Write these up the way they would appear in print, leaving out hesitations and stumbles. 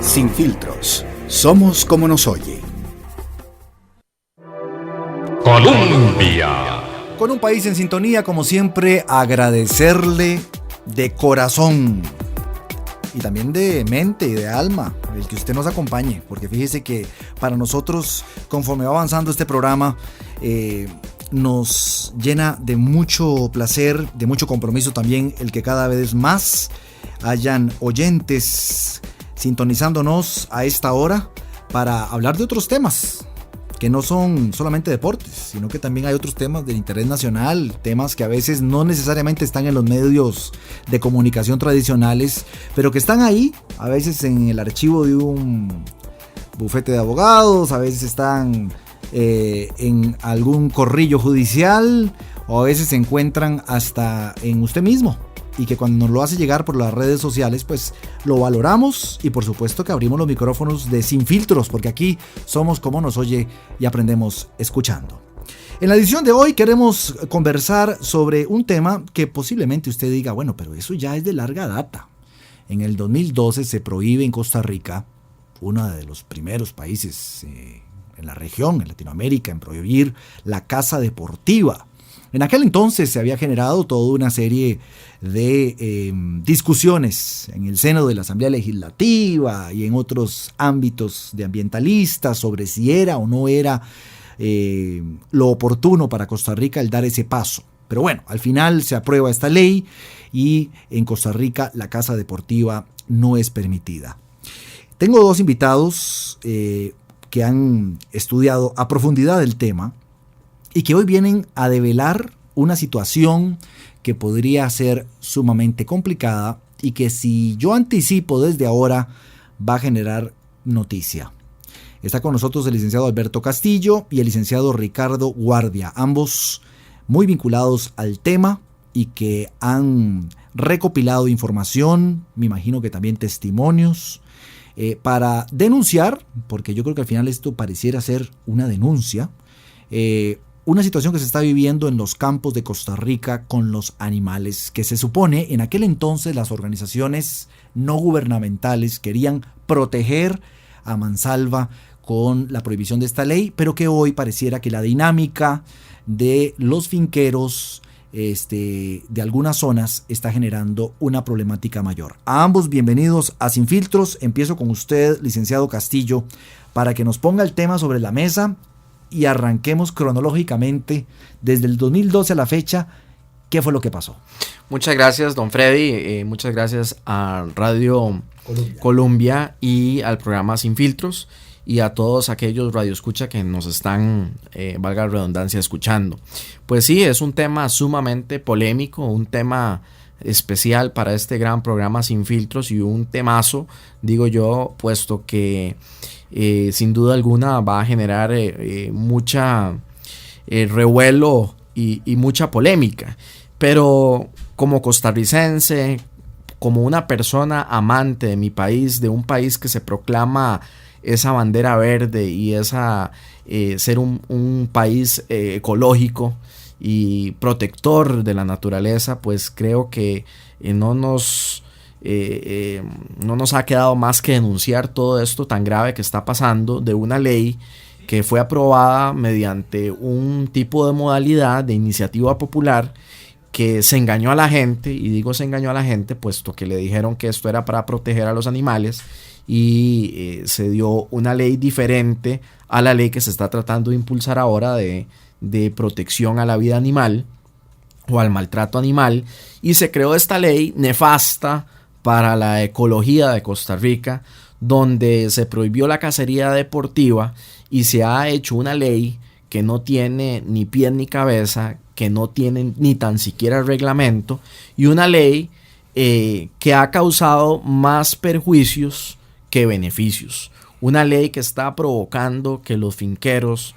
Sin filtros, somos como nos oye. Colombia. Con un país en sintonía, como siempre, agradecerle de corazón y también de mente y de alma el que usted nos acompañe, porque fíjese que para nosotros, conforme va avanzando este programa, nos llena de mucho placer, de mucho compromiso también el que cada vez más hayan oyentes sintonizándonos a esta hora para hablar de otros temas que no son solamente deportes, sino que también hay otros temas de interés nacional, temas que a veces no necesariamente están en los medios de comunicación tradicionales, pero que están ahí, a veces en el archivo de un bufete de abogados, a veces están en algún corrillo judicial, o a veces se encuentran hasta en usted mismo, y que cuando nos lo hace llegar por las redes sociales, pues lo valoramos, y por supuesto que abrimos los micrófonos de Sin Filtros, porque aquí somos como nos oye y aprendemos escuchando. En la edición de hoy queremos conversar sobre un tema que posiblemente usted diga, bueno, pero eso ya es de larga data. En el 2012 se prohíbe en Costa Rica, uno de los primeros países en la región, en Latinoamérica, en prohibir la caza deportiva. En aquel entonces se había generado toda una serie de discusiones en el seno de la Asamblea Legislativa y en otros ámbitos de ambientalistas sobre si era o no era lo oportuno para Costa Rica el dar ese paso. Pero bueno, al final se aprueba esta ley y en Costa Rica la caza deportiva no es permitida. Tengo dos invitados que han estudiado a profundidad el tema y que hoy vienen a develar una situación que podría ser sumamente complicada y que, si yo anticipo desde ahora, va a generar noticia. Está con nosotros el licenciado Alberto Castillo y el licenciado Ricardo Guardia, ambos muy vinculados al tema y que han recopilado información, me imagino que también testimonios, para denunciar, porque yo creo que al final esto pareciera ser una denuncia, una situación que se está viviendo en los campos de Costa Rica con los animales, que se supone en aquel entonces las organizaciones no gubernamentales querían proteger a mansalva con la prohibición de esta ley, pero que hoy pareciera que la dinámica de los finqueros de algunas zonas está generando una problemática mayor. A ambos bienvenidos a Sin Filtros. Empiezo con usted, licenciado Castillo, para que nos ponga el tema sobre la mesa y arranquemos cronológicamente desde el 2012 a la fecha. ¿Qué fue lo que pasó? Muchas gracias, don Freddy. Muchas gracias a Radio Colombia y al programa Sin Filtros y a todos aquellos radioescucha que nos están, valga la redundancia, escuchando. Pues sí, es un tema sumamente polémico, un tema especial para este gran programa Sin Filtros y un temazo, digo yo, puesto que sin duda alguna va a generar mucha revuelo y mucha polémica. Pero como costarricense, como una persona amante de mi país, de un país que se proclama esa bandera verde y esa ser un país ecológico y protector de la naturaleza, pues creo que no nos ha quedado más que denunciar todo esto tan grave que está pasando de una ley que fue aprobada mediante un tipo de modalidad de iniciativa popular que se engañó a la gente, y digo se engañó a la gente puesto que le dijeron que esto era para proteger a los animales y se dio una ley diferente a la ley que se está tratando de impulsar ahora de protección a la vida animal o al maltrato animal, y se creó esta ley nefasta para la ecología de Costa Rica, donde se prohibió la cacería deportiva y se ha hecho una ley que no tiene ni pie ni cabeza, que no tiene ni tan siquiera reglamento, y una ley que ha causado más perjuicios que beneficios. Una ley que está provocando que los finqueros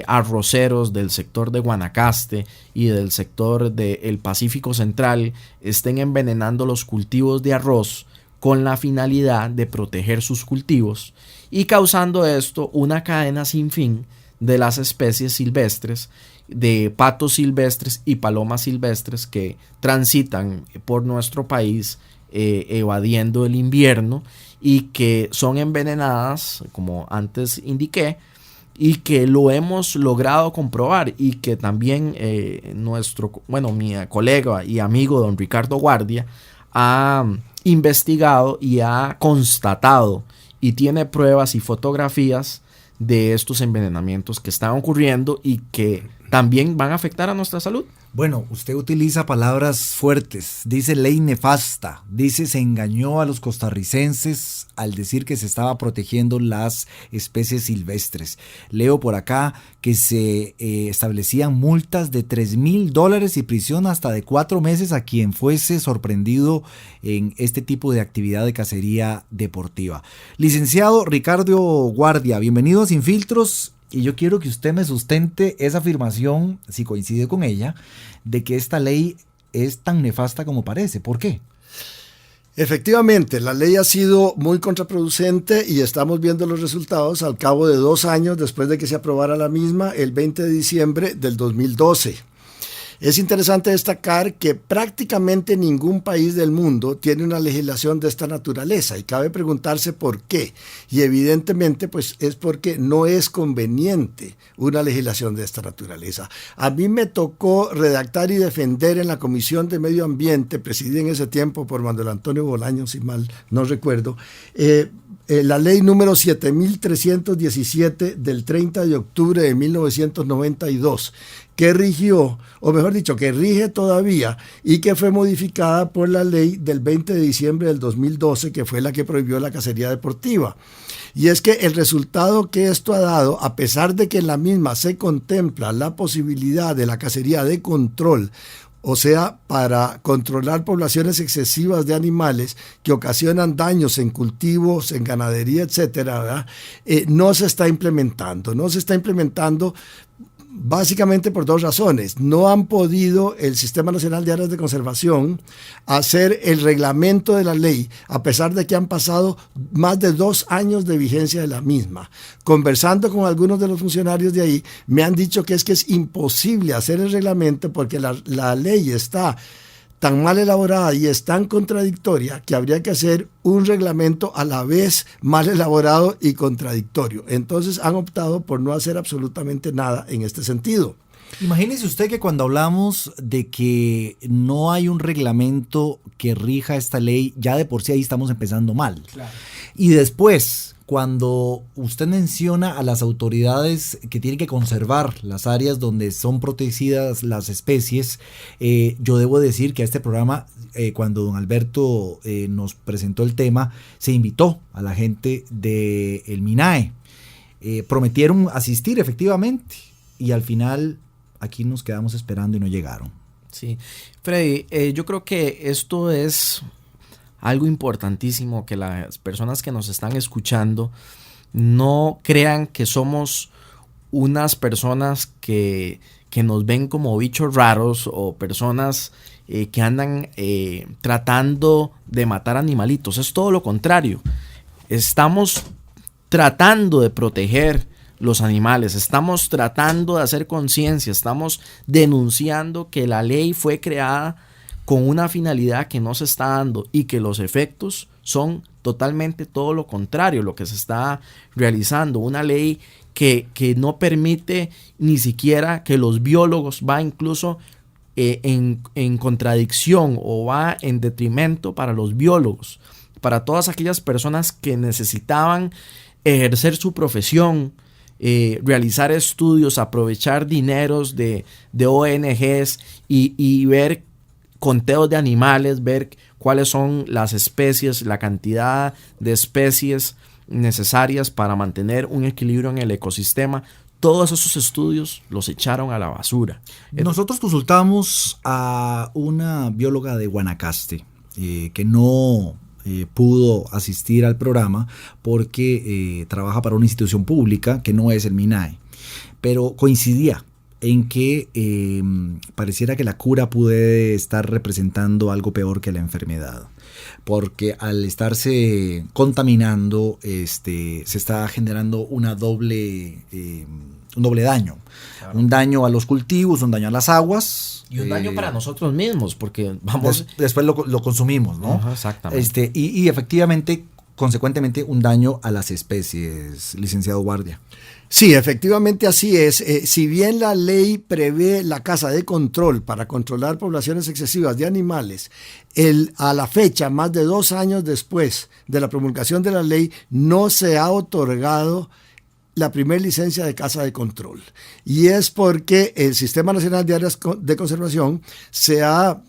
arroceros del sector de Guanacaste y del sector del Pacífico Central estén envenenando los cultivos de arroz con la finalidad de proteger sus cultivos y causando esto una cadena sin fin de las especies silvestres, de patos silvestres y palomas silvestres que transitan por nuestro país evadiendo el invierno y que son envenenadas, como antes indiqué, y que lo hemos logrado comprobar, y que también mi colega y amigo don Ricardo Guardia ha investigado y ha constatado y tiene pruebas y fotografías de estos envenenamientos que están ocurriendo y que también van a afectar a nuestra salud. Bueno, usted utiliza palabras fuertes, dice ley nefasta, dice se engañó a los costarricenses al decir que se estaba protegiendo las especies silvestres. Leo por acá que se establecían multas de $3,000 y prisión hasta de 4 meses a quien fuese sorprendido en este tipo de actividad de cacería deportiva. Licenciado Ricardo Guardia, bienvenido a Sin Filtros. Y yo quiero que usted me sustente esa afirmación, si coincide con ella, de que esta ley es tan nefasta como parece. ¿Por qué? Efectivamente, la ley ha sido muy contraproducente y estamos viendo los resultados al cabo de 2 años después de que se aprobara la misma el 20 de diciembre del 2012. Es interesante destacar que prácticamente ningún país del mundo tiene una legislación de esta naturaleza y cabe preguntarse por qué. Y evidentemente pues es porque no es conveniente una legislación de esta naturaleza. A mí me tocó redactar y defender en la Comisión de Medio Ambiente, presidida en ese tiempo por Manuel Antonio Bolaños, si mal no recuerdo, la ley número 7317 del 30 de octubre de 1992, que rigió, o mejor dicho, que rige todavía y que fue modificada por la ley del 20 de diciembre del 2012, que fue la que prohibió la cacería deportiva. Y es que el resultado que esto ha dado, a pesar de que en la misma se contempla la posibilidad de la cacería de control, o sea, para controlar poblaciones excesivas de animales que ocasionan daños en cultivos, en ganadería, etcétera, ¿verdad? No se está implementando. No se está implementando básicamente por 2 razones. No han podido el Sistema Nacional de Áreas de Conservación hacer el reglamento de la ley, a pesar de que han pasado más de 2 años de vigencia de la misma. Conversando con algunos de los funcionarios de ahí, me han dicho que es imposible hacer el reglamento porque la ley está tan mal elaborada y es tan contradictoria que habría que hacer un reglamento a la vez mal elaborado y contradictorio. Entonces han optado por no hacer absolutamente nada en este sentido. Imagínese usted que cuando hablamos de que no hay un reglamento que rija esta ley, ya de por sí ahí estamos empezando mal. Claro. Y después, cuando usted menciona a las autoridades que tienen que conservar las áreas donde son protegidas las especies, yo debo decir que a este programa, cuando don Alberto nos presentó el tema, se invitó a la gente del MINAE. Prometieron asistir efectivamente y al final aquí nos quedamos esperando y no llegaron. Sí, Freddy, yo creo que esto es algo importantísimo, que las personas que nos están escuchando no crean que somos unas personas que nos ven como bichos raros o personas que andan tratando de matar animalitos. Es todo lo contrario. Estamos tratando de proteger los animales, estamos tratando de hacer conciencia, estamos denunciando que la ley fue creada con una finalidad que no se está dando y que los efectos son totalmente todo lo contrario, lo que se está realizando. Una ley que no permite ni siquiera que los biólogos, va incluso en contradicción o va en detrimento para los biólogos, para todas aquellas personas que necesitaban ejercer su profesión, realizar estudios, aprovechar dineros de ONGs y ver conteos de animales, ver cuáles son las especies, la cantidad de especies necesarias para mantener un equilibrio en el ecosistema. Todos esos estudios los echaron a la basura. Nosotros consultamos a una bióloga de Guanacaste que no pudo asistir al programa porque trabaja para una institución pública que no es el MINAE, pero coincidía en que pareciera que la cura puede estar representando algo peor que la enfermedad, porque al estarse contaminando se está generando un doble daño. Claro. Un daño a los cultivos, un daño a las aguas. Y un daño para nosotros mismos, porque vamos... Después lo consumimos, ¿no? Exactamente. Y efectivamente, consecuentemente un daño a las especies, licenciado Guardia. Sí, efectivamente así es. Si bien la ley prevé la caza de control para controlar poblaciones excesivas de animales, a la fecha, más de 2 años después de la promulgación de la ley, no se ha otorgado la primera licencia de caza de control. Y es porque el Sistema Nacional de Áreas de Conservación se ha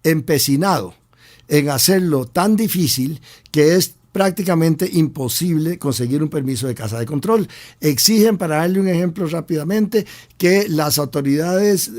empecinado en hacerlo tan difícil que es prácticamente imposible conseguir un permiso de caza de control. Exigen, para darle un ejemplo rápidamente, que las autoridades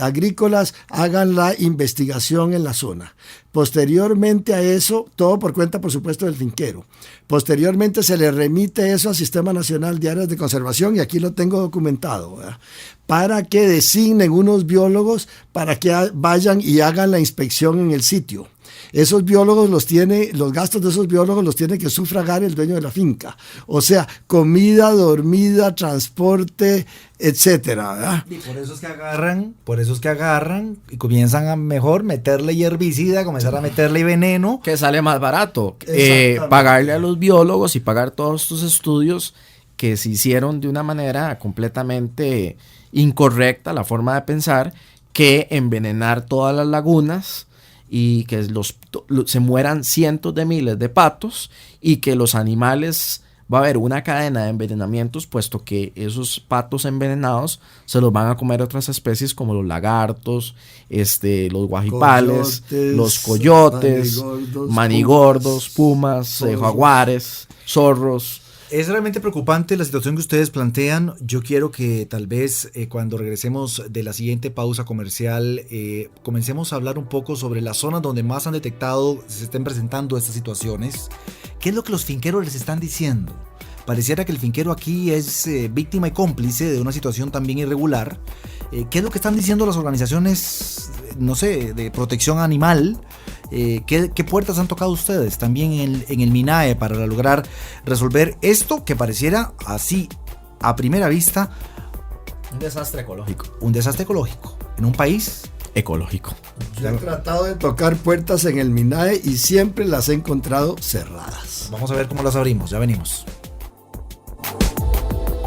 agrícolas hagan la investigación en la zona. Posteriormente a eso, todo por cuenta, por supuesto, del finquero. Posteriormente se le remite eso al Sistema Nacional de Áreas de Conservación, y aquí lo tengo documentado, ¿verdad?, para que designen unos biólogos para que vayan y hagan la inspección en el sitio. Esos biólogos los gastos de esos biólogos los tiene que sufragar el dueño de la finca. O sea, comida, dormida, transporte, etcétera, ¿verdad? Y por eso es que agarran y comienzan a mejor meterle herbicida, comenzar a meterle veneno. Que sale más barato. Pagarle a los biólogos y pagar todos estos estudios que se hicieron de una manera completamente incorrecta, la forma de pensar, que envenenar todas las lagunas y que se mueran cientos de miles de patos, y que los animales, va a haber una cadena de envenenamientos, puesto que esos patos envenenados se los van a comer otras especies como los lagartos, los guajipales, los coyotes, manigordos, pumas, jaguares, zorros. Es realmente preocupante la situación que ustedes plantean. Yo quiero que tal vez cuando regresemos de la siguiente pausa comercial comencemos a hablar un poco sobre las zonas donde más han detectado, se estén presentando estas situaciones. ¿Qué es lo que los finqueros les están diciendo? Pareciera que el finquero aquí es víctima y cómplice de una situación también irregular. ¿Qué es lo que están diciendo las organizaciones, no sé, de protección animal? ¿Qué puertas han tocado ustedes también en el MINAE para lograr resolver esto que pareciera así a primera vista un desastre ecológico? Un desastre ecológico en un país ecológico. Yo he tratado de tocar puertas en el MINAE y siempre las he encontrado cerradas. Vamos a ver cómo las abrimos, ya venimos.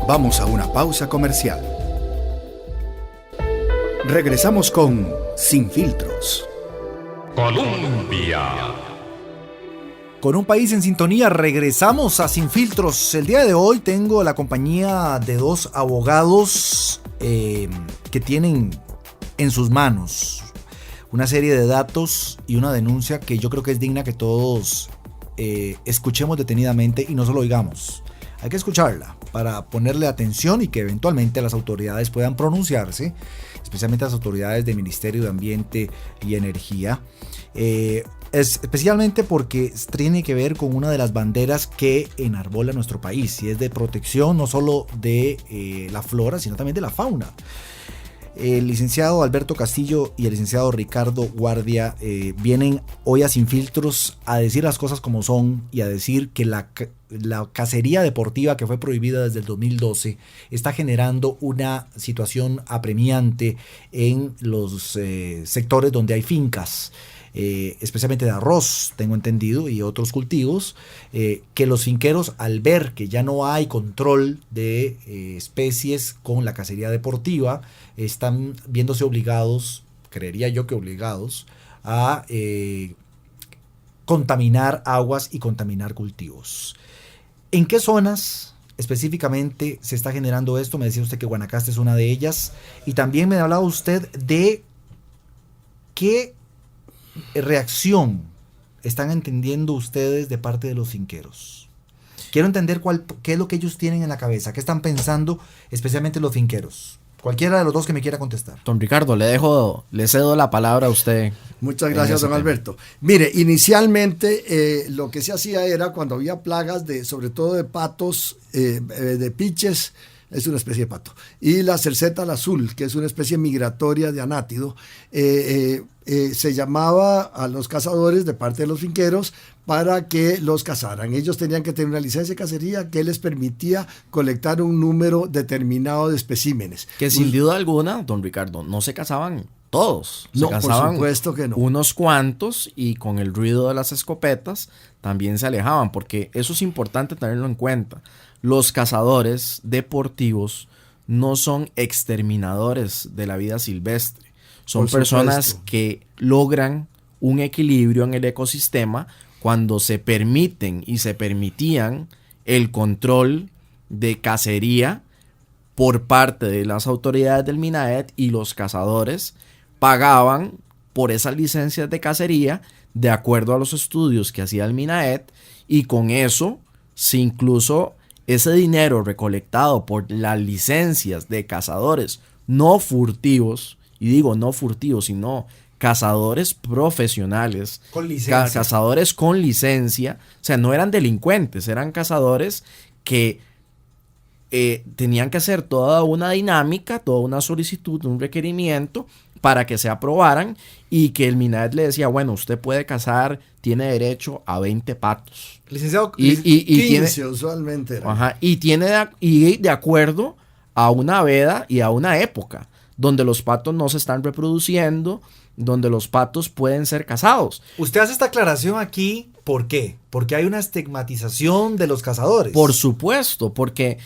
Vamos a una pausa comercial. Regresamos con Sin Filtros. Colombia. Con un país en sintonía, regresamos a Sin Filtros. El día de hoy tengo la compañía de 2 abogados que tienen en sus manos una serie de datos y una denuncia que yo creo que es digna que todos escuchemos detenidamente y no solo oigamos. Hay que escucharla para ponerle atención y que eventualmente las autoridades puedan pronunciarse, especialmente las autoridades del Ministerio de Ambiente y Energía, especialmente porque tiene que ver con una de las banderas que enarbola nuestro país, y es de protección no solo de la flora, sino también de la fauna. El licenciado Alberto Castillo y el licenciado Ricardo Guardia vienen hoy a Sin Filtros a decir las cosas como son y a decir que la cacería deportiva, que fue prohibida desde el 2012, está generando una situación apremiante en los sectores donde hay fincas, especialmente de arroz, tengo entendido, y otros cultivos, que los finqueros, al ver que ya no hay control de especies con la cacería deportiva, están viéndose obligados, creería yo que obligados, a contaminar aguas y contaminar cultivos. ¿En qué zonas específicamente se está generando esto? Me decía usted que Guanacaste es una de ellas, y también me hablaba usted de qué reacción están entendiendo ustedes de parte de los finqueros. Quiero entender qué es lo que ellos tienen en la cabeza, qué están pensando, especialmente los finqueros. Cualquiera de los dos que me quiera contestar. Don Ricardo, le cedo la palabra a usted. Muchas gracias, don Alberto. Mire, inicialmente lo que se hacía era cuando había plagas sobre todo de patos, de piches, es una especie de pato, y la cerceta al azul, que es una especie migratoria de anátido, se llamaba a los cazadores de parte de los finqueros para que los cazaran. Ellos tenían que tener una licencia de cacería que les permitía colectar un número determinado de especímenes. Que sin duda alguna, don Ricardo, no se cazaban todos. No, Se por cazaban supuesto que no. unos cuantos y con el ruido de las escopetas también se alejaban, porque eso es importante tenerlo en cuenta. Los cazadores deportivos no son exterminadores de la vida silvestre. Son personas que logran un equilibrio en el ecosistema cuando se permiten y se permitían el control de cacería por parte de las autoridades del MINAET, y los cazadores pagaban por esas licencias de cacería de acuerdo a los estudios que hacía el MINAET, y con eso, si incluso ese dinero recolectado por las licencias de cazadores no furtivos, y digo no furtivos, sino cazadores profesionales, con licencia. Cazadores con licencia, o sea, no eran delincuentes, eran cazadores que tenían que hacer toda una dinámica, toda una solicitud, un requerimiento para que se aprobaran, y que el MINAET le decía, bueno, usted puede cazar, tiene derecho a 20 patos. Licenciado, y 15 tiene, usualmente era. ajá, y de acuerdo a una veda y a una época donde los patos no se están reproduciendo, donde los patos pueden ser cazados. usted hace esta aclaración aquí, ¿por qué? Porque hay una estigmatización de los cazadores. Por supuesto, porque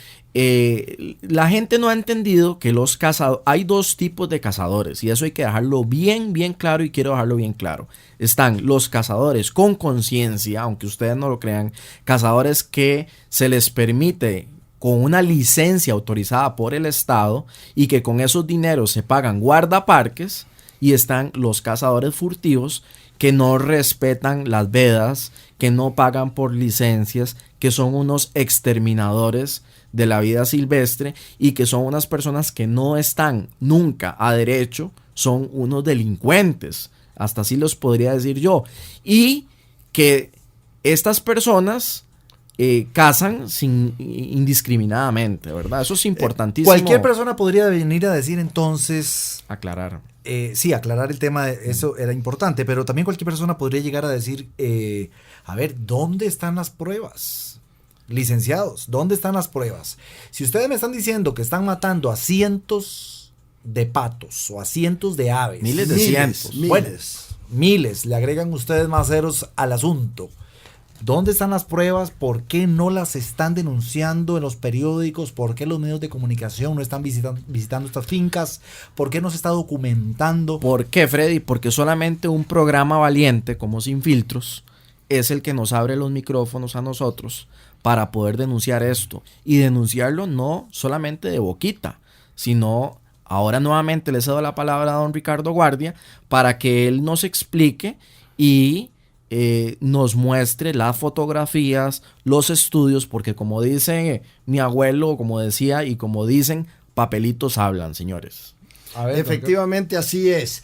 la gente no ha entendido que los cazadores, hay dos tipos de cazadores, y eso hay que dejarlo bien, bien claro, y quiero dejarlo bien claro. Están los cazadores con conciencia, aunque ustedes no lo crean, cazadores que se les permite con una licencia autorizada por el Estado y que con esos dineros se pagan guardaparques, y están los cazadores furtivos que no respetan las vedas, que no pagan por licencias, que son unos exterminadores de la vida silvestre, y que son unas personas que no están nunca a derecho, son unos delincuentes, hasta así los podría decir yo, y que estas personas cazan indiscriminadamente, ¿verdad? Eso es importantísimo. Cualquier persona podría venir a decir entonces... Aclarar. Sí, aclarar el tema, eso era importante, pero también cualquier persona podría llegar a decir, a ver, ¿dónde están las pruebas? Licenciados, ¿dónde están las pruebas? Si ustedes me están diciendo que están matando a cientos de patos o a cientos de aves, miles de cientos, bueno, miles, le agregan ustedes más ceros al asunto. ¿Dónde están las pruebas? ¿Por qué no las están denunciando en los periódicos? ¿Por qué los medios de comunicación no están visitando estas fincas? ¿Por qué no se está documentando? ¿Por qué, Freddy? Porque solamente un programa valiente como Sin Filtros es el que nos abre los micrófonos a nosotros para poder denunciar esto. Y denunciarlo no solamente de boquita, sino... Ahora nuevamente le cedo la palabra a don Ricardo Guardia para que él nos explique y nos muestre las fotografías, los estudios, porque como dice mi abuelo, como decía y como dicen, papelitos hablan, señores. A ver, efectivamente así es.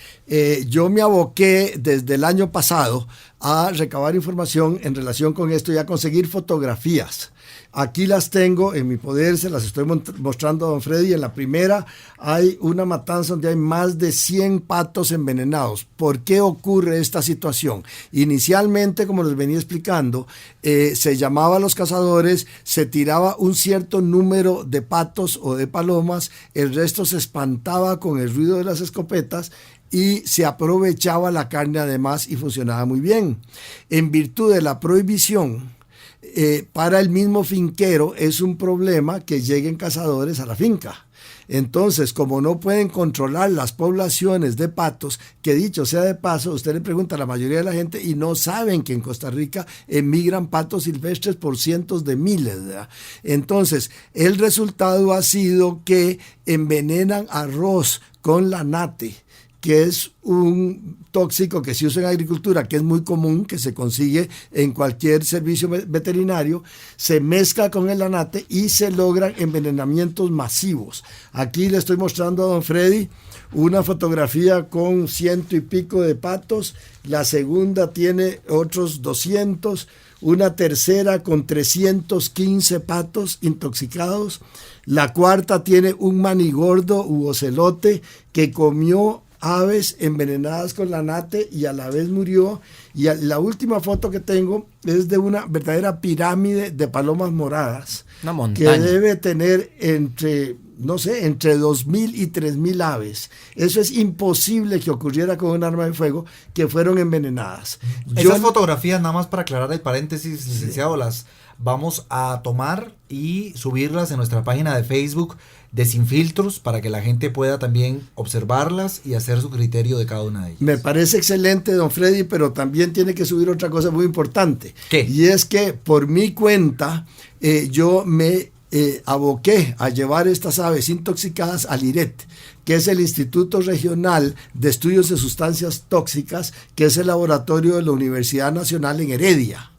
Yo me aboqué desde el año pasado a recabar información en relación con esto y a conseguir fotografías. Aquí las tengo en mi poder, se las estoy mostrando a don Freddy. En la primera hay una matanza donde hay más de 100 patos envenenados. ¿Por qué ocurre esta situación? Inicialmente, como les venía explicando, se llamaba a los cazadores, se tiraba un cierto número de patos o de palomas, el resto se espantaba con el ruido de las escopetas y se aprovechaba la carne además y funcionaba muy bien. En virtud de la prohibición, para el mismo finquero es un problema que lleguen cazadores a la finca. Entonces, como no pueden controlar las poblaciones de patos, que dicho sea de paso, usted le pregunta a la mayoría de la gente y no saben que en Costa Rica emigran patos silvestres por cientos de miles, ¿verdad? Entonces, el resultado ha sido que envenenan arroz con lanate, que es un tóxico que se usa en agricultura, que es muy común, que se consigue en cualquier servicio veterinario, se mezcla con el lanate y se logran envenenamientos masivos. Aquí le estoy mostrando a don Freddy una fotografía con 100 y pico de patos, la segunda tiene otros 200, una tercera con 315 patos intoxicados, la cuarta tiene un manigordo u ocelote que comió aves envenenadas con lanate y a la vez murió. Y la última foto que tengo es de una verdadera pirámide de palomas moradas. Una montaña. Que debe tener entre no sé, entre 2.000 y 3.000 aves. Eso es imposible que ocurriera con un arma de fuego, que fueron envenenadas. Esas fotografías, nada más para aclarar el paréntesis, licenciado, las vamos a tomar y subirlas en nuestra página de Facebook de Sin Filtros para que la gente pueda también observarlas y hacer su criterio de cada una de ellas. Me parece excelente, don Freddy, pero también tiene que subir otra cosa muy importante. ¿Qué? Y es que por mi cuenta yo me aboqué a llevar estas aves intoxicadas al IRET, que es el Instituto Regional de Estudios de Sustancias Tóxicas, que es el laboratorio de la Universidad Nacional en Heredia,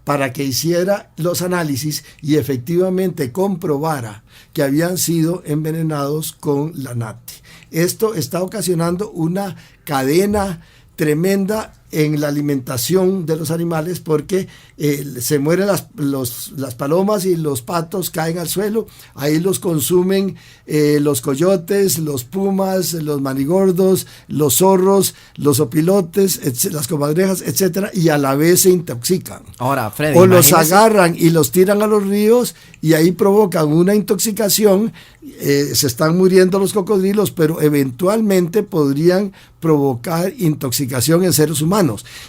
para que hiciera los análisis y efectivamente comprobara que habían sido envenenados con la nati. Esto está ocasionando una cadena tremenda en la alimentación de los animales, porque se mueren las palomas y los patos caen al suelo, ahí los consumen los coyotes, los pumas, los manigordos, los zorros, los opilotes, las comadrejas, etcétera, y a la vez se intoxican. Ahora, Freddy, o los agarran y los tiran a los ríos y ahí provocan una intoxicación, se están muriendo los cocodrilos, pero eventualmente podrían provocar intoxicación en seres humanos.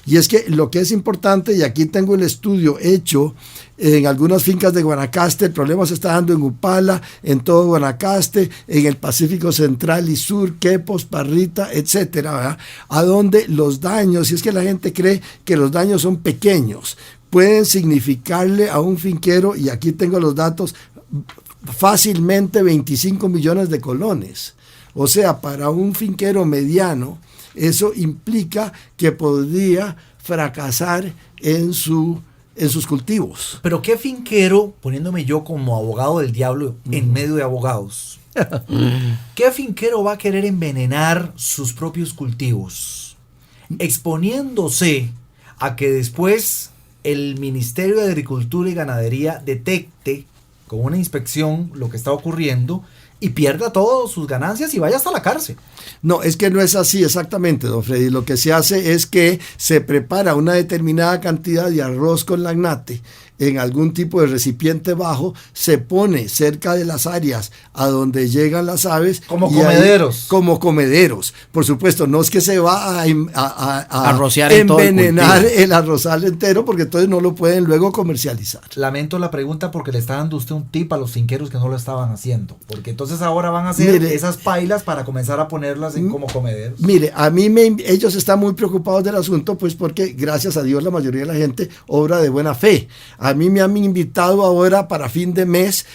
Y es que lo que es importante, y aquí tengo el estudio hecho en algunas fincas de Guanacaste, el problema se está dando en Upala, en todo Guanacaste, en el Pacífico Central y Sur, Quepos, Parrita, etcétera, ¿verdad? A donde los daños, si es que la gente cree que los daños son pequeños, pueden significarle a un finquero, y aquí tengo los datos, fácilmente 25 millones de colones. O sea, para un finquero mediano, eso implica que podría fracasar en sus cultivos. Pero qué finquero, poniéndome yo como abogado del diablo en medio de abogados, ¿qué finquero va a querer envenenar sus propios cultivos? Exponiéndose a que después el Ministerio de Agricultura y Ganadería detecte con una inspección lo que está ocurriendo y pierda todas sus ganancias y vaya hasta la cárcel. No, es que no es así exactamente, don Freddy. Lo que se hace es que se prepara una determinada cantidad de arroz con lagnate en algún tipo de recipiente bajo, se pone cerca de las áreas a donde llegan las aves. Como comederos. Como comederos. Por supuesto, no es que se va a rociar envenenar el arrozal entero, porque entonces no lo pueden luego comercializar. Lamento la pregunta porque le está dando usted un tip a los finqueros que no lo estaban haciendo, porque entonces ahora van a hacer esas pailas para comenzar a ponerlas en como comederos. Mire, ellos están muy preocupados del asunto, pues porque gracias a Dios la mayoría de la gente obra de buena fe. A mí me han invitado ahora para fin de mes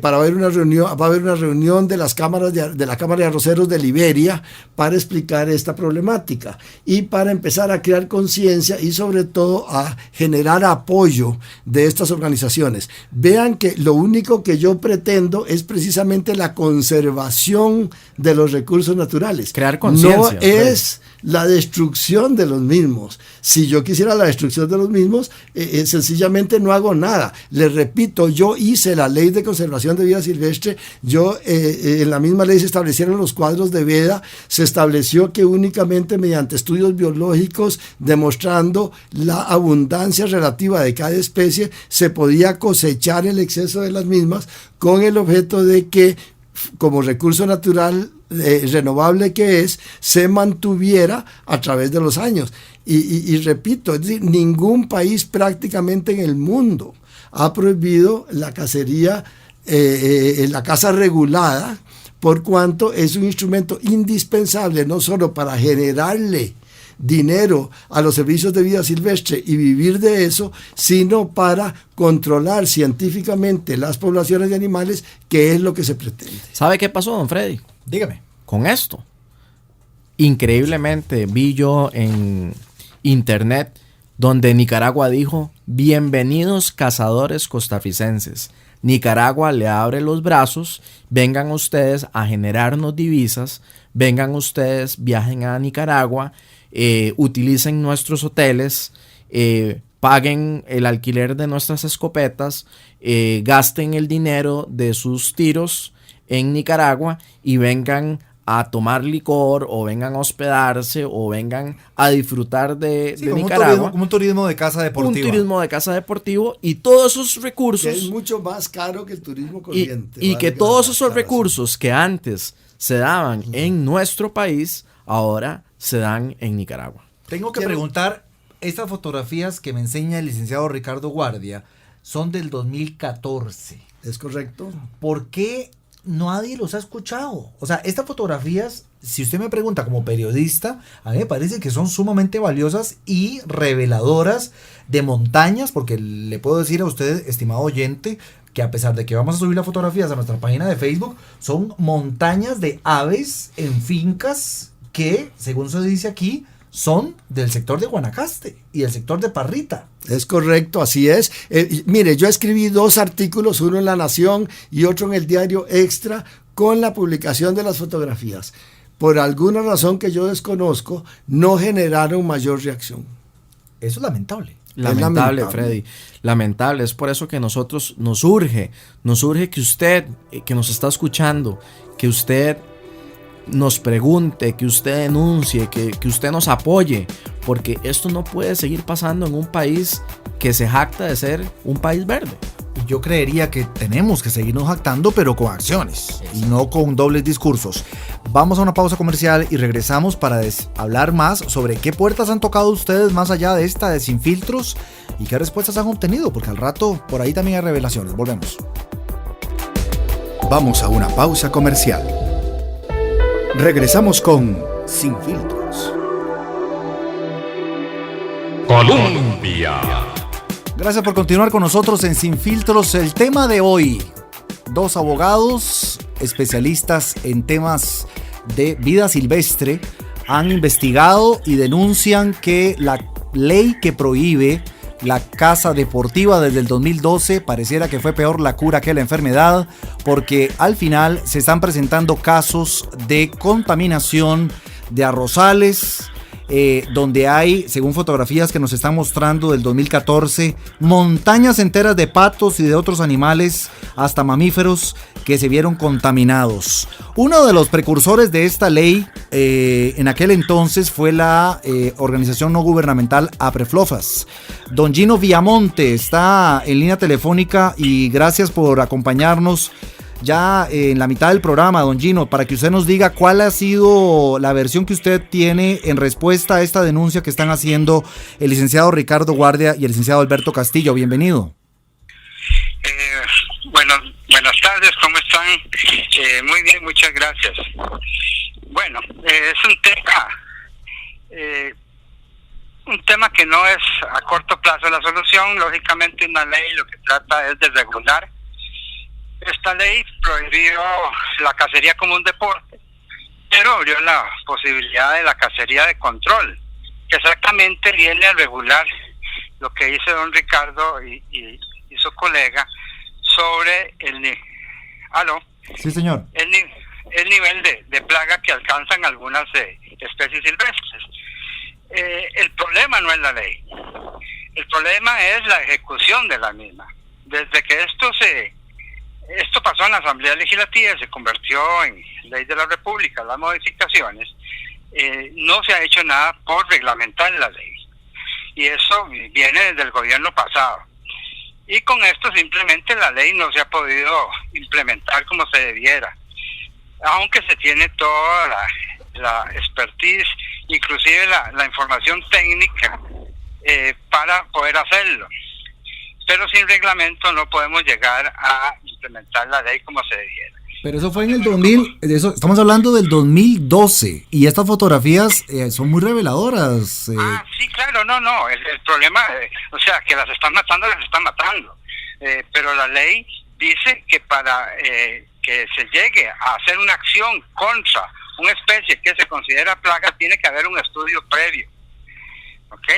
para ver una reunión, va a haber una reunión de las cámaras de la Cámara de Arroceros de Liberia para explicar esta problemática y para empezar a crear conciencia y sobre todo a generar apoyo de estas organizaciones. Vean que lo único que yo pretendo es precisamente la conservación de los recursos naturales. Crear conciencia. No es la destrucción de los mismos. Si yo quisiera la destrucción de los mismos, sencillamente no hago nada. Les repito, yo hice la ley de conservación de vida silvestre, en la misma ley se establecieron los cuadros de veda, se estableció que únicamente mediante estudios biológicos demostrando la abundancia relativa de cada especie se podía cosechar el exceso de las mismas con el objeto de que como recurso natural renovable que es, se mantuviera a través de los años. Y repito, es decir, ningún país prácticamente en el mundo ha prohibido la cacería, la caza regulada, por cuanto es un instrumento indispensable no solo para generarle dinero a los servicios de vida silvestre y vivir de eso, sino para controlar científicamente las poblaciones de animales, que es lo que se pretende. ¿Sabe qué pasó, don Freddy? Dígame. Con esto. Increíblemente vi yo en internet donde Nicaragua dijo: bienvenidos cazadores costarricenses. Nicaragua le abre los brazos, vengan ustedes a generarnos divisas, vengan ustedes, viajen a Nicaragua, utilicen nuestros hoteles, paguen el alquiler de nuestras escopetas, gasten el dinero de sus tiros en Nicaragua y vengan a tomar licor o vengan a hospedarse o vengan a disfrutar de Nicaragua. Como un turismo de casa deportiva. Un turismo de casa deportivo y todos esos recursos. Que es mucho más caro que el turismo corriente. Y que todos esos recursos que antes se daban en nuestro país, ahora se dan en Nicaragua. Tengo que preguntar, estas fotografías que me enseña el licenciado Ricardo Guardia son del 2014. ¿Es correcto? ¿Por qué nadie los ha escuchado? O sea, estas fotografías, si usted me pregunta como periodista, a mí me parece que son sumamente valiosas y reveladoras de montañas, porque le puedo decir a usted, estimado oyente, que a pesar de que vamos a subir las fotografías a nuestra página de Facebook, son montañas de aves en fincas que, según se dice aquí, son del sector de Guanacaste y del sector de Parrita. Es correcto, así es. Mire, yo escribí 2 artículos, uno en La Nación y otro en el diario Extra, con la publicación de las fotografías. Por alguna razón que yo desconozco, no generaron mayor reacción. Eso es lamentable. Lamentable, Freddy. Lamentable. Es por eso que nosotros nos urge que usted, que nos está escuchando, que usted nos pregunte, que usted denuncie, que usted nos apoye, porque esto no puede seguir pasando en un país que se jacta de ser un país verde. Y yo creería que tenemos que seguirnos jactando, pero con acciones y no con dobles discursos. Vamos a una pausa comercial y regresamos para hablar más sobre qué puertas han tocado ustedes más allá de esta de Sin Filtros y qué respuestas han obtenido, porque al rato por ahí también hay revelaciones. Volvemos. Vamos a una pausa comercial. Regresamos con Sin Filtros. Colombia. Gracias por continuar con nosotros en Sin Filtros. El tema de hoy: 2 abogados especialistas en temas de vida silvestre han investigado y denuncian que la ley que prohíbe la caza deportiva desde el 2012 pareciera que fue peor la cura que la enfermedad, porque al final se están presentando casos de contaminación de arrozales, donde hay, según fotografías que nos están mostrando del 2014, montañas enteras de patos y de otros animales, hasta mamíferos, que se vieron contaminados. Uno de los precursores de esta ley en aquel entonces fue la organización no gubernamental APREFLOFAS. Don Gino Viamonte está en línea telefónica y gracias por acompañarnos ya en la mitad del programa, don Gino, para que usted nos diga cuál ha sido la versión que usted tiene en respuesta a esta denuncia que están haciendo el licenciado Ricardo Guardia y el licenciado Alberto Castillo. Bienvenido. Buenas tardes, ¿cómo están? Muy bien, muchas gracias. Bueno, es un tema que no es a corto plazo la solución. Lógicamente una ley lo que trata es de regular. Esta ley prohibió la cacería como un deporte, pero abrió la posibilidad de la cacería de control, que exactamente viene a regular lo que dice don Ricardo y su colega sobre ¿aló? Sí, señor. El nivel de plaga que alcanzan algunas especies silvestres. El problema no es la ley, el problema es la ejecución de la misma. Desde que esto pasó en la Asamblea Legislativa, se convirtió en ley de la República, las modificaciones, no se ha hecho nada por reglamentar la ley. Y eso viene desde el gobierno pasado. Y con esto simplemente la ley no se ha podido implementar como se debiera. Aunque se tiene toda la expertise, inclusive la información técnica para poder hacerlo. Pero sin reglamento no podemos llegar a implementar la ley como se debiera. Pero eso fue en el 2000, estamos hablando del 2012, y estas fotografías son muy reveladoras. Sí, claro, no, el problema, o sea, que las están matando, pero la ley dice que para que se llegue a hacer una acción contra una especie que se considera plaga, tiene que haber un estudio previo. ¿Ok?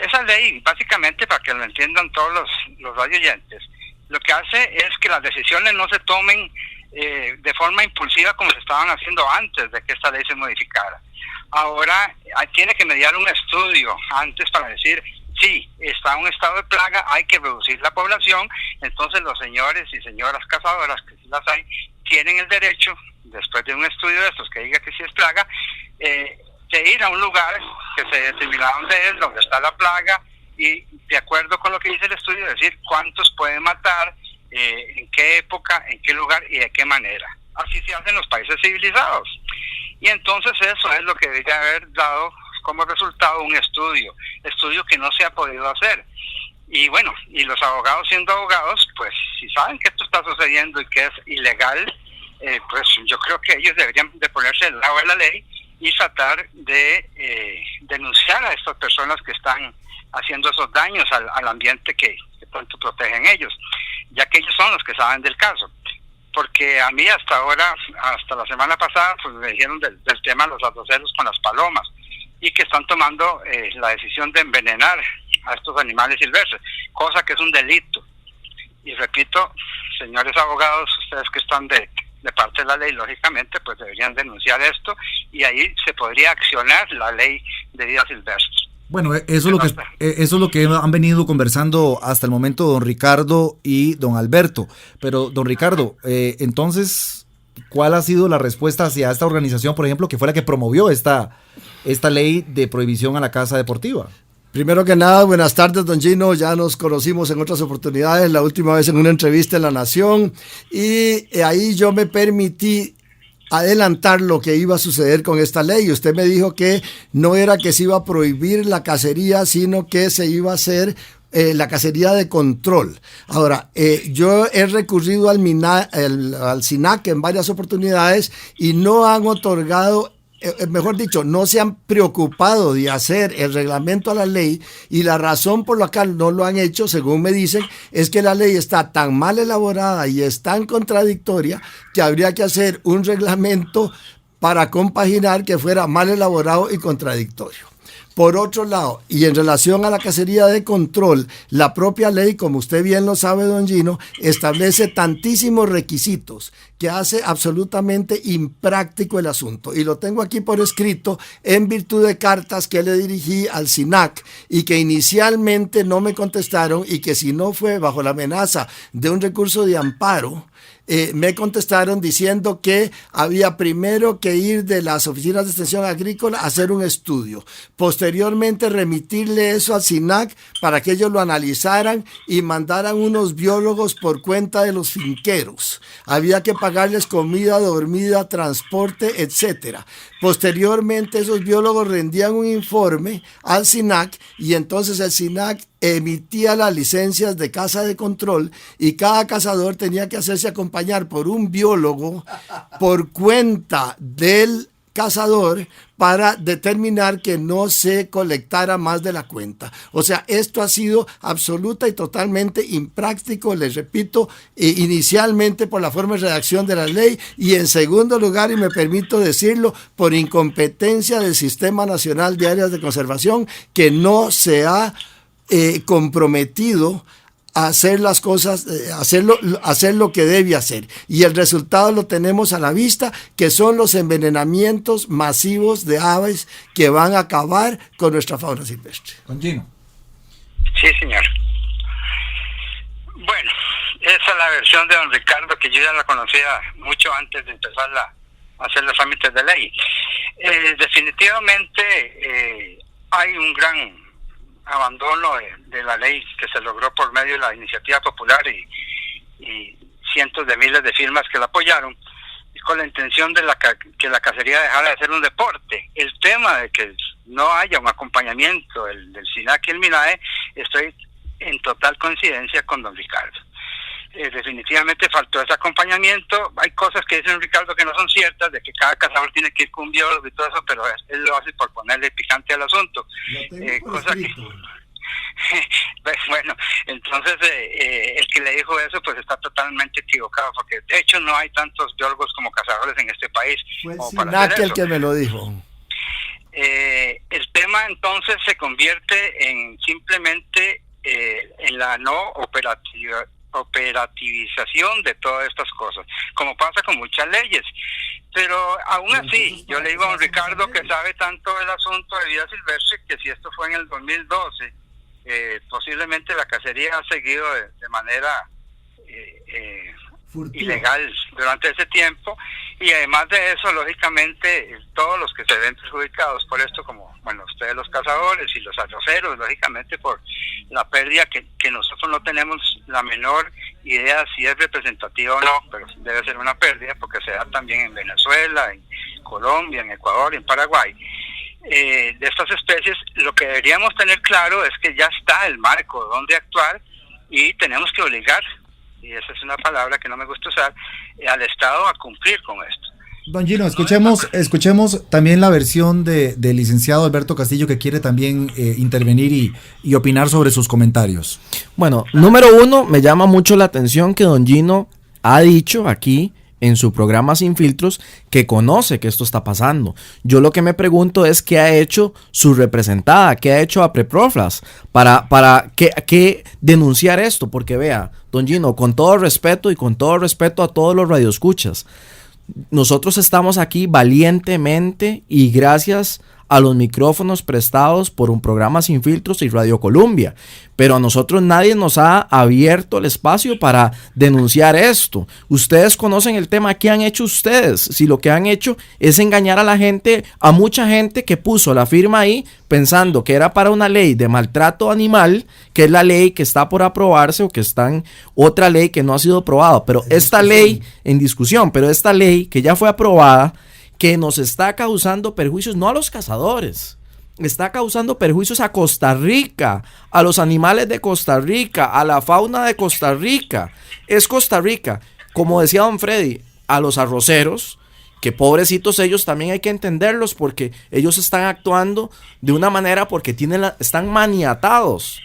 Esa ley, básicamente, para que lo entiendan todos los radioyentes, lo que hace es que las decisiones no se tomen de forma impulsiva como se estaban haciendo antes de que esta ley se modificara. Ahora tiene que mediar un estudio antes para decir, sí, está en un estado de plaga, hay que reducir la población. Entonces los señores y señoras cazadoras, que sí las hay, tienen el derecho después de un estudio de estos que diga que sí es plaga, de ir a un lugar que se determina dónde está la plaga, y de acuerdo con lo que dice el estudio, decir cuántos pueden matar, en qué época, en qué lugar y de qué manera. Así se hace en los países civilizados. Y entonces eso es lo que debería haber dado como resultado un estudio que no se ha podido hacer. Y bueno, y los abogados siendo abogados, pues si saben que esto está sucediendo y que es ilegal, pues yo creo que ellos deberían de ponerse del lado de la ley y tratar de denunciar a estas personas que están haciendo esos daños al ambiente que tanto protegen ellos, ya que ellos son los que saben del caso. Porque a mí hasta ahora, hasta la semana pasada, pues me dijeron del tema de los arroceros con las palomas, y que están tomando la decisión de envenenar a estos animales silvestres, cosa que es un delito. Y repito, señores abogados, ustedes que están de parte de la ley, lógicamente, pues deberían denunciar esto, y ahí se podría accionar la ley de vida silvestre. Bueno, eso es lo que han venido conversando hasta el momento don Ricardo y don Alberto. Pero, don Ricardo, entonces, ¿cuál ha sido la respuesta hacia esta organización, por ejemplo, que fue la que promovió esta ley de prohibición a la caza deportiva? Primero que nada, buenas tardes, don Gino. Ya nos conocimos en otras oportunidades, la última vez en una entrevista en La Nación, y ahí yo me permití adelantar lo que iba a suceder con esta ley. Usted me dijo que no era que se iba a prohibir la cacería, sino que se iba a hacer la cacería de control. Ahora, yo he recurrido al SINAC en varias oportunidades y no han otorgado, mejor dicho, no se han preocupado de hacer el reglamento a la ley, y la razón por la cual no lo han hecho, según me dicen, es que la ley está tan mal elaborada y es tan contradictoria que habría que hacer un reglamento para compaginar que fuera mal elaborado y contradictorio. Por otro lado, y en relación a la cacería de control, la propia ley, como usted bien lo sabe, don Gino, establece tantísimos requisitos que hace absolutamente impráctico el asunto. Y lo tengo aquí por escrito en virtud de cartas que le dirigí al SINAC y que inicialmente no me contestaron, y que si no fue bajo la amenaza de un recurso de amparo, me contestaron diciendo que había primero que ir de las oficinas de extensión agrícola a hacer un estudio, posteriormente remitirle eso al SINAC para que ellos lo analizaran y mandaran unos biólogos por cuenta de los finqueros. Había que pagarles comida, dormida, transporte, etcétera. Posteriormente esos biólogos rendían un informe al SINAC, y entonces el SINAC emitía las licencias de caza de control, y cada cazador tenía que hacerse acompañar por un biólogo por cuenta del cazador para determinar que no se colectara más de la cuenta. O sea, esto ha sido absoluta y totalmente impráctico, les repito, inicialmente por la forma de redacción de la ley, y en segundo lugar, y me permito decirlo, por incompetencia del Sistema Nacional de Áreas de Conservación, que no se ha comprometido a hacer las cosas, hacer lo que debe hacer. Y el resultado lo tenemos a la vista, que son los envenenamientos masivos de aves que van a acabar con nuestra fauna silvestre. Don Gino. Sí, señor. Bueno, esa es la versión de don Ricardo, que yo ya la conocía mucho antes de empezar a hacer los trámites de ley. Definitivamente hay un gran abandono de la ley que se logró por medio de la iniciativa popular y cientos de miles de firmas que la apoyaron, y con la intención de que la cacería dejara de ser un deporte. El tema de que no haya un acompañamiento del SINAC y el MINAE, estoy en total coincidencia con don Ricardo. Definitivamente faltó ese acompañamiento. Hay cosas que dice don Ricardo que no son ciertas, de que cada cazador tiene que ir con un biólogo y todo eso, pero él lo hace por ponerle picante al asunto. Cosa que bueno, entonces el que le dijo eso pues está totalmente equivocado, porque de hecho no hay tantos biólogos como cazadores en este país. Fue el SINAC el que me lo dijo. El tema entonces se convierte en simplemente en la no operativización de todas estas cosas, como pasa con muchas leyes. Pero aún así, yo le digo a don Ricardo, que sabe tanto del asunto de vida silvestre, que si esto fue en el 2012, posiblemente la cacería ha seguido de manera ilegal durante ese tiempo, y además de eso, lógicamente, todos los que se ven perjudicados por esto, como ustedes los cazadores y los arroceros, lógicamente por la pérdida que nosotros no tenemos la menor idea si es representativa o no, pero debe ser una pérdida porque se da también en Venezuela, en Colombia, en Ecuador, en Paraguay. De estas especies, lo que deberíamos tener claro es que ya está el marco donde actuar y tenemos que obligar, y esa es una palabra que no me gusta usar, al Estado a cumplir con esto. Don Gino, escuchemos también la versión del licenciado Alberto Castillo, que quiere también intervenir y opinar sobre sus comentarios. Bueno, número uno, me llama mucho la atención que don Gino ha dicho aquí en su programa Sin Filtros que conoce que esto está pasando. Yo lo que me pregunto es qué ha hecho su representada, qué ha hecho APREPROFLAS para que denunciar esto, porque vea, don Gino, con todo respeto y con todo respeto a todos los radioescuchas, nosotros estamos aquí valientemente y gracias a los micrófonos prestados por un programa Sin Filtros y Radio Colombia, pero a nosotros nadie nos ha abierto el espacio para denunciar esto. Ustedes conocen el tema, ¿qué han hecho ustedes? Si lo que han hecho es engañar a la gente, a mucha gente que puso la firma ahí pensando que era para una ley de maltrato animal, que es la ley que está por aprobarse o que está en otra ley que no ha sido aprobada, pero esta ley en discusión, pero esta ley que ya fue aprobada, que nos está causando perjuicios no a los cazadores, está causando perjuicios a Costa Rica, a los animales de Costa Rica, a la fauna de Costa Rica. Es Costa Rica, como decía don Freddy, a los arroceros, que pobrecitos ellos también hay que entenderlos porque ellos están actuando de una manera porque están maniatados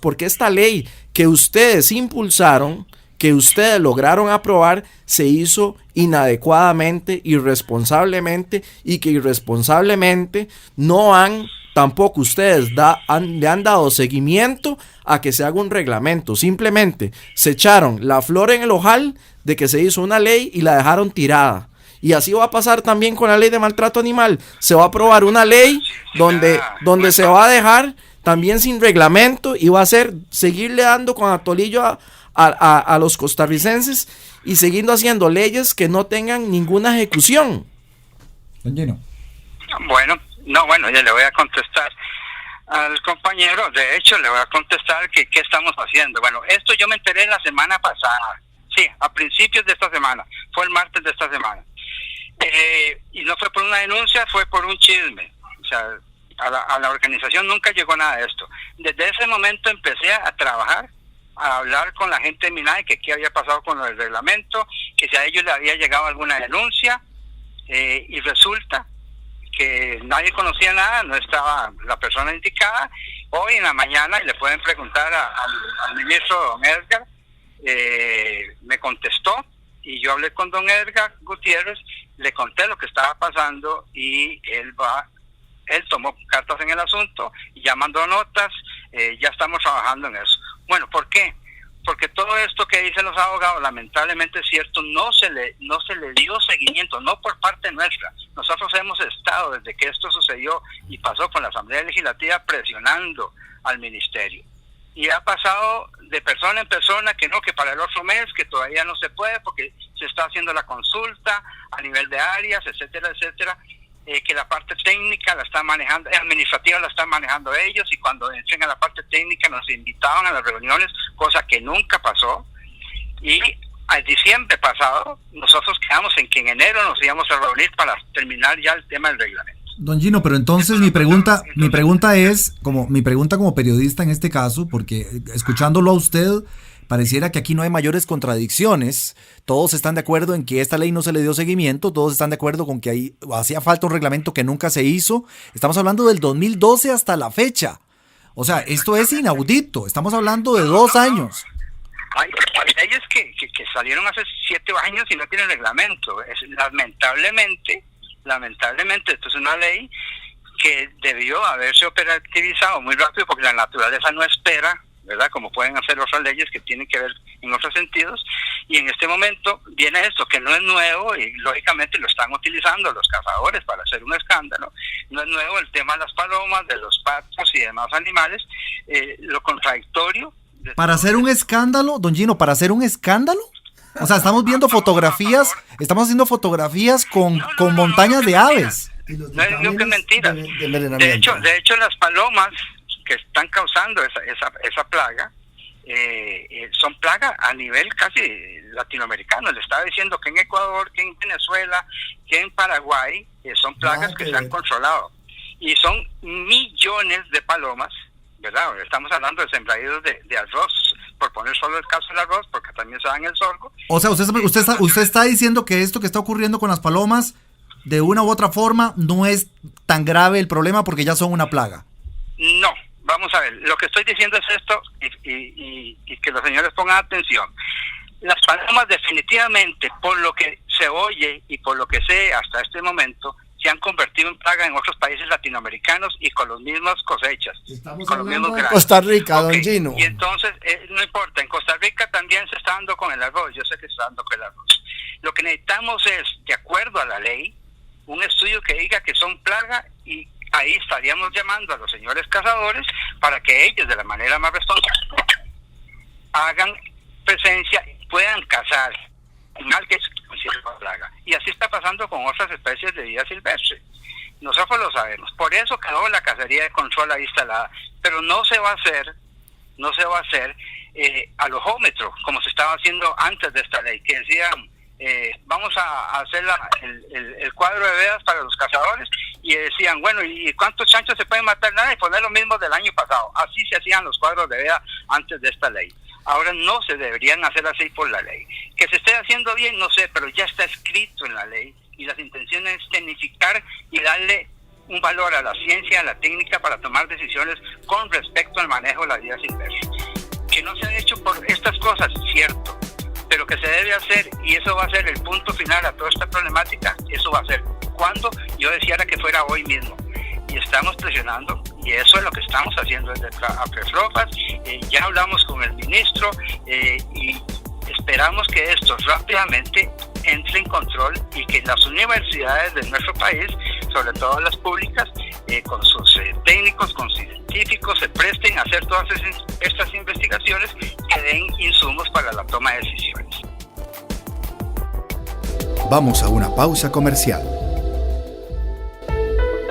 porque esta ley que ustedes impulsaron, que ustedes lograron aprobar, se hizo inadecuadamente, irresponsablemente, y que irresponsablemente no han, tampoco ustedes le han dado seguimiento a que se haga un reglamento. Simplemente se echaron la flor en el ojal de que se hizo una ley y la dejaron tirada. Y así va a pasar también con la ley de maltrato animal. Se va a aprobar una ley donde se va a dejar también sin reglamento y va a ser seguirle dando con atolillo a los costarricenses y siguiendo haciendo leyes que no tengan ninguna ejecución. Don Gino. Bueno, ya le voy a contestar al compañero. De hecho, le voy a contestar que qué estamos haciendo. Bueno, esto yo me enteré la semana pasada. Sí, a principios de esta semana. Fue el martes de esta semana. Y no fue por una denuncia, fue por un chisme. O sea, a la organización nunca llegó nada de esto. Desde ese momento empecé a trabajar, a hablar con la gente de MINAE, que qué había pasado con el reglamento, que si a ellos le había llegado alguna denuncia, y resulta que nadie conocía nada, no estaba la persona indicada. Hoy en la mañana, y le pueden preguntar al ministro don Edgar, me contestó, y yo hablé con don Edgar Gutiérrez, le conté lo que estaba pasando, y él tomó cartas en el asunto, y ya mandó notas, ya estamos trabajando en eso. Bueno, ¿por qué? Porque todo esto que dicen los abogados, lamentablemente es cierto, no se le dio seguimiento, no por parte nuestra. Nosotros hemos estado, desde que esto sucedió y pasó con la Asamblea Legislativa, presionando al Ministerio. Y ha pasado de persona en persona que no, que para el otro mes, que todavía no se puede porque se está haciendo la consulta a nivel de áreas, etcétera, etcétera. Que la parte técnica la está manejando, administrativa la están manejando ellos, y cuando entren a la parte técnica nos invitaban a las reuniones, cosa que nunca pasó. Y al diciembre pasado nosotros quedamos en que en enero nos íbamos a reunir para terminar ya el tema del reglamento. Don Gino, pero entonces mi pregunta como periodista en este caso, porque escuchándolo a usted pareciera que aquí no hay mayores contradicciones. Todos están de acuerdo en que esta ley no se le dio seguimiento, todos están de acuerdo con que hacía falta un reglamento que nunca se hizo. Estamos hablando del 2012 hasta la fecha. O sea, esto es inaudito, estamos hablando de 2 años. Hay leyes que salieron hace 7 años y no tienen reglamento. Lamentablemente, esto es una ley que debió haberse operativizado muy rápido porque la naturaleza no espera, ¿verdad? Como pueden hacer otras leyes que tienen que ver en otros sentidos, y en este momento viene esto que no es nuevo y lógicamente lo están utilizando los cazadores para hacer un escándalo. No es nuevo el tema de las palomas, de los patos y demás animales. Lo contradictorio. ¿Para hacer un escándalo, don Gino? ¿Para hacer un escándalo? O sea, estamos viendo fotografías, estamos haciendo fotografías con montañas de aves. No digo que es mentira. De hecho, las palomas que están causando esa plaga son plaga a nivel casi latinoamericano. Le estaba diciendo que en Ecuador, que en Venezuela, que en Paraguay son plagas que se han controlado. Y son millones de palomas, ¿verdad? Estamos hablando de sembradíos de arroz, por poner solo el caso del arroz, porque también se dan el sorgo. O sea, usted está diciendo que esto que está ocurriendo con las palomas, de una u otra forma, no es tan grave el problema porque ya son una plaga. No, vamos a ver, lo que estoy diciendo es esto, y que los señores pongan atención. Las palomas definitivamente, por lo que se oye y por lo que sé hasta este momento, se han convertido en plaga en otros países latinoamericanos y con las mismas cosechas. Estamos con los mismos granos. Costa Rica, Okay. Don Gino. Y entonces, no importa, en Costa Rica también se está dando con el arroz, yo sé que se está dando con el arroz. Lo que necesitamos es, de acuerdo a la ley, un estudio que diga que son plaga, y ahí estaríamos llamando a los señores cazadores para que ellos, de la manera más responsable, hagan presencia y puedan cazar animal que es considerado plaga. Y así está pasando con otras especies de vida silvestre. Nosotros lo sabemos. Por eso quedó la cacería de control ahí instalada. Pero no se va a hacer al ojómetro, como se estaba haciendo antes de esta ley, que decían, vamos a hacer el cuadro de vedas para los cazadores, y decían, bueno, ¿y cuántos chanchos se pueden matar? Nada, y poner lo mismo del año pasado. Así se hacían los cuadros de veda antes de esta ley. Ahora no se deberían hacer así por la ley. Que se esté haciendo bien, no sé, pero ya está escrito en la ley, y las intenciones es tecnificar y darle un valor a la ciencia, a la técnica, para tomar decisiones con respecto al manejo de la vida silvestre. Que no se ha hecho por estas cosas, cierto, pero que se debe hacer, y eso va a ser el punto final a toda esta problemática. Eso va a ser cuando yo deseara que fuera hoy mismo, y estamos presionando, y eso es lo que estamos haciendo desde APREFLOFAS. Ya hablamos con el ministro, y esperamos que esto rápidamente entre en control, y que las universidades de nuestro país, sobre todo las públicas, con sus técnicos, con sus científicos, se presten a hacer todas estas investigaciones que den insumos para la toma de decisiones. Vamos a una pausa comercial.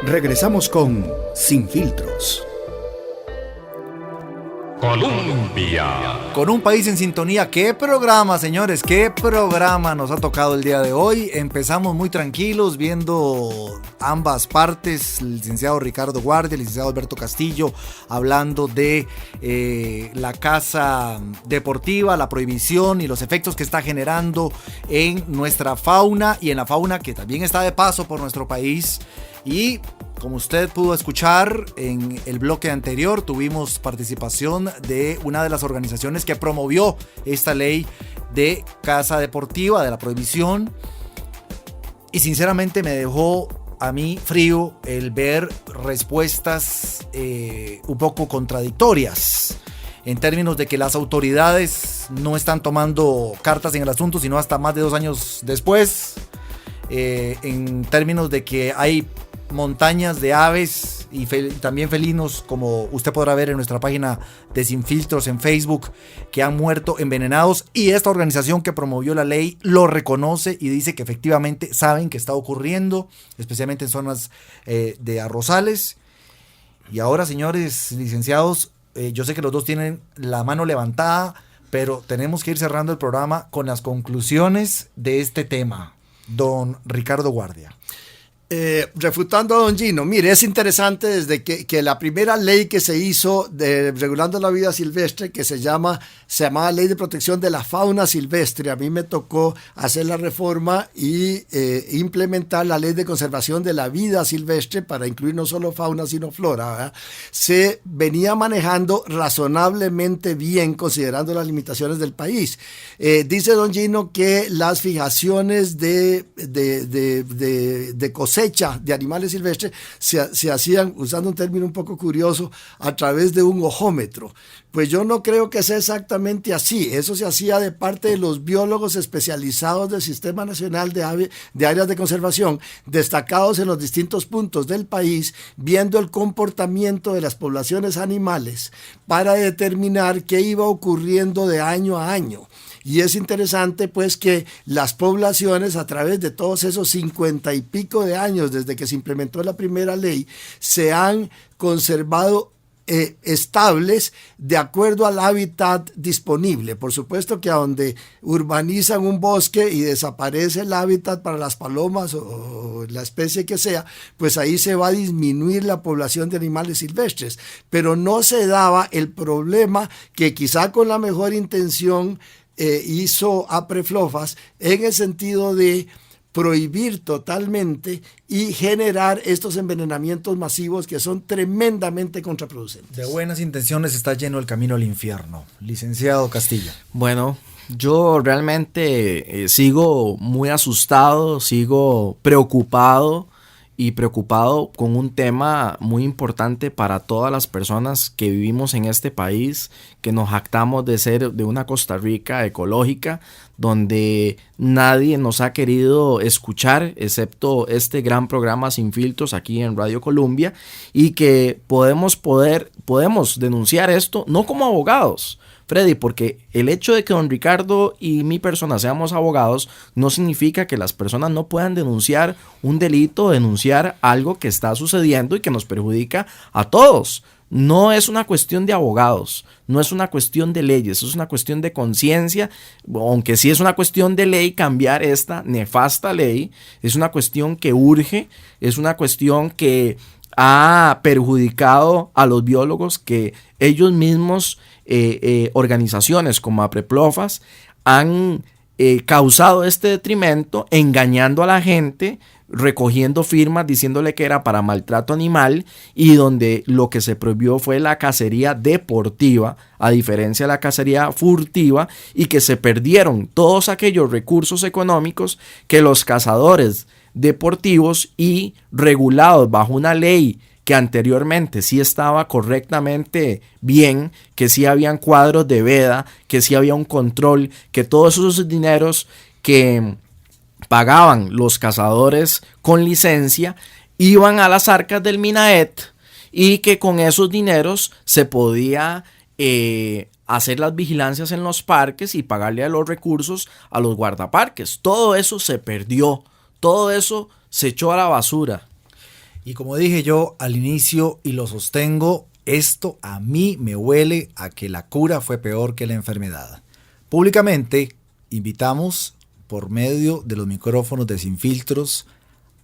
Regresamos con Sin Filtros. Colombia. Con un país en sintonía. ¿Qué programa, señores? ¿Qué programa nos ha tocado el día de hoy? Empezamos muy tranquilos viendo ambas partes. El licenciado Ricardo Guardia, el licenciado Alberto Castillo, hablando de la caza deportiva, la prohibición y los efectos que está generando en nuestra fauna y en la fauna que también está de paso por nuestro país. Y como usted pudo escuchar en el bloque anterior, tuvimos participación de una de las organizaciones que promovió esta ley de caza deportiva, de la prohibición. Y sinceramente me dejó a mí frío el ver respuestas un poco contradictorias, en términos de que las autoridades no están tomando cartas en el asunto, sino hasta más de 2 años después. En términos de que hay montañas de aves y también felinos, como usted podrá ver en nuestra página de Sin Filtros en Facebook, que han muerto envenenados, y esta organización que promovió la ley lo reconoce y dice que efectivamente saben que está ocurriendo, especialmente en zonas de arrozales. Y ahora, señores licenciados, yo sé que los dos tienen la mano levantada, pero tenemos que ir cerrando el programa con las conclusiones de este tema. Don Ricardo Guardia. Refutando a Don Gino, mire, es interesante desde que la primera ley que se hizo regulando la vida silvestre, que se llamaba Ley de Protección de la Fauna Silvestre. A mí me tocó hacer la reforma y implementar la Ley de Conservación de la Vida Silvestre para incluir no solo fauna sino flora, ¿verdad? Se venía manejando razonablemente bien considerando las limitaciones del país. Dice Don Gino que las fijaciones de cosecha de animales silvestres se hacían, usando un término un poco curioso, a través de un ojómetro. Pues yo no creo que sea exactamente así. Eso se hacía de parte de los biólogos especializados del Sistema Nacional de Áreas de Conservación, destacados en los distintos puntos del país, viendo el comportamiento de las poblaciones animales para determinar qué iba ocurriendo de año a año. Y es interesante pues que las poblaciones a través de todos esos 50 y pico de años desde que se implementó la primera ley se han conservado estables de acuerdo al hábitat disponible. Por supuesto que a donde urbanizan un bosque y desaparece el hábitat para las palomas o la especie que sea, pues ahí se va a disminuir la población de animales silvestres. Pero no se daba el problema que quizá con la mejor intención hizo Apreflofas en el sentido de prohibir totalmente y generar estos envenenamientos masivos que son tremendamente contraproducentes. De buenas intenciones está lleno el camino al infierno. Licenciado Castillo. Bueno, yo realmente sigo muy asustado, sigo preocupado con un tema muy importante para todas las personas que vivimos en este país, que nos jactamos de ser de una Costa Rica ecológica, donde nadie nos ha querido escuchar, excepto este gran programa Sin Filtros aquí en Radio Colombia, y que podemos denunciar esto no como abogados, Freddy, porque el hecho de que don Ricardo y mi persona seamos abogados no significa que las personas no puedan denunciar un delito, denunciar algo que está sucediendo y que nos perjudica a todos. No es una cuestión de abogados, no es una cuestión de leyes, es una cuestión de conciencia, aunque sí es una cuestión de ley cambiar esta nefasta ley, es una cuestión que urge, es una cuestión que ha perjudicado a los biólogos, que ellos mismos, organizaciones como Apreflofas, han causado este detrimento, engañando a la gente, recogiendo firmas diciéndole que era para maltrato animal, y donde lo que se prohibió fue la cacería deportiva, a diferencia de la cacería furtiva, y que se perdieron todos aquellos recursos económicos que los cazadores deportivos y regulados bajo una ley que anteriormente sí estaba correctamente bien, que sí habían cuadros de veda, que sí había un control, que todos esos dineros que pagaban los cazadores con licencia iban a las arcas del MINAET, y que con esos dineros se podía hacer las vigilancias en los parques y pagarle a los recursos a los guardaparques. Todo eso se perdió, todo eso se echó a la basura. Y como dije yo al inicio y lo sostengo, esto a mí me huele a que la cura fue peor que la enfermedad. Públicamente invitamos por medio de los micrófonos de Sin Filtros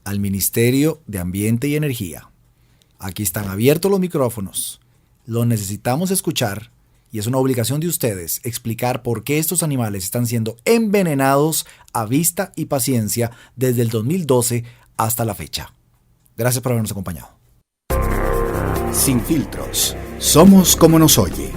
al Ministerio de Ambiente y Energía. Aquí están abiertos los micrófonos. Los necesitamos escuchar y es una obligación de ustedes explicar por qué estos animales están siendo envenenados a vista y paciencia desde el 2012 hasta la fecha. Gracias por habernos acompañado. Sin Filtros. Somos como nos oye.